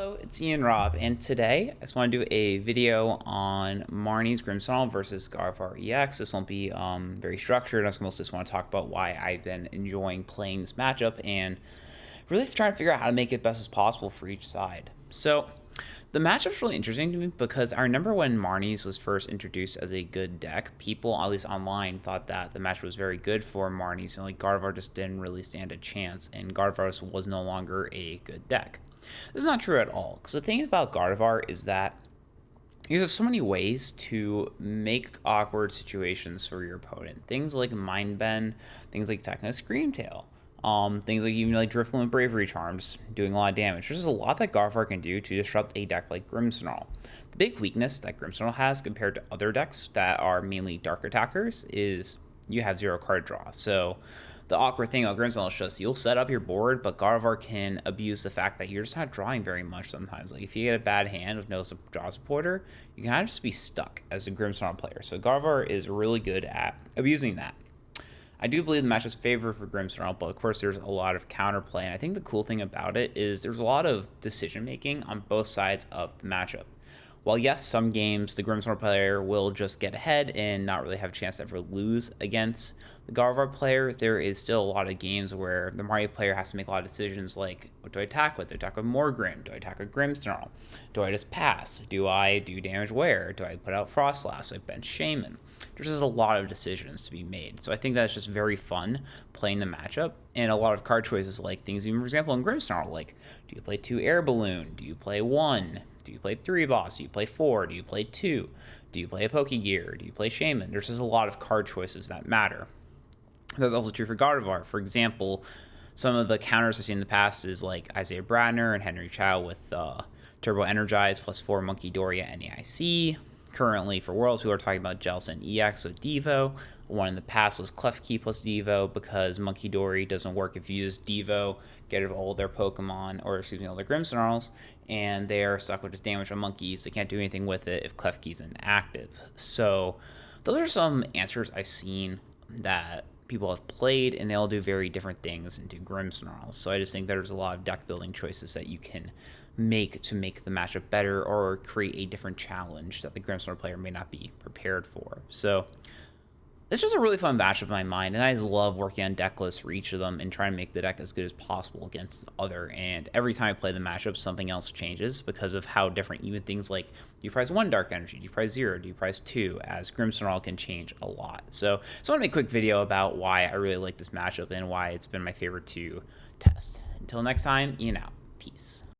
Hello, it's Ian Robb, and today I just want to do a video on Marnie's Grimsnarl versus Gardevoir EX. This won't be very structured. I mostly just want to talk about why I've been enjoying playing this matchup and really trying to figure out how to make it best as possible for each side. So the matchup's really interesting to me because I remember when Marnie's was first introduced as a good deck, people, at least online, thought that the matchup was very good for Marnie's, and like Gardevoir just didn't really stand a chance, and Gardevoir was no longer a good deck. This is not true at all, because the thing about Gardevoir is that there's so many ways to make awkward situations for your opponent. Things like Mind Bend, things like attacking a Screamtail, things like even like Drifloon with Bravery Charms doing a lot of damage. There's a lot that Gardevoir can do to disrupt a deck like Grimsnarl. The big weakness that Grimsnarl has compared to other decks that are mainly dark attackers is you have 0 card draw. So the awkward thing about Grimsnarl is just you'll set up your board, but Gardevoir can abuse the fact that you're just not drawing very much sometimes. Like if you get a bad hand with no draw supporter, you can kind of just be stuck as a Grimsnarl player. So Gardevoir is really good at abusing that. I do believe the matchup's favor for Grimsnarl, but of course there's a lot of counterplay, and I think the cool thing about it is there's a lot of decision making on both sides of the matchup. While yes, some games the Grimsnarl player will just get ahead and not really have a chance to ever lose against the Gardevoir player, there is still a lot of games where the Marnie player has to make a lot of decisions like, what do I attack with? Do I attack with Morgrim? Do I attack with Grimsnarl? Do I just pass? Do I do damage where? Do I put out Frostlass? Do I bench Shaman? There's just a lot of decisions to be made. So I think that's just very fun playing the matchup, and a lot of card choices like things, even for example in Grimsnarl, like do you play 2 Air Balloon? Do you play 1? Do you play 3 boss? Do you play 4? Do you play 2? Do you play a Pokegear? Do you play Shaman? There's just a lot of card choices that matter. That's also true for Gardevoir. For example, some of the counters I've seen in the past is like Isaiah Bradner and Henry Chow with Turbo Energize plus 4 Monkey Doria NAIC. Currently for Worlds, we were talking about Jellicent EX with Devo. One in the past was Klefki plus Devo because Monkey Dory doesn't work if you use Devo, get rid of all their Pokemon, or excuse me, all their Grimmsnarls, and they are stuck with just damage on monkeys. They can't do anything with it if Klefki's inactive. So those are some answers I've seen that people have played, and they all do very different things into Grimsnarls. So I just think there's a lot of deck building choices that you can make to make the matchup better or create a different challenge that the Grimsnarl player may not be prepared for. So it's just a really fun matchup in my mind, and I just love working on deck lists for each of them and trying to make the deck as good as possible against the other. And every time I play the matchup, something else changes because of how different even things like, do you prize 1 Dark Energy, do you prize 0, do you prize 2, as Grimsnarl can change a lot. So I just want to make a quick video about why I really like this matchup and why it's been my favorite to test. Until next time, Ian out. Peace.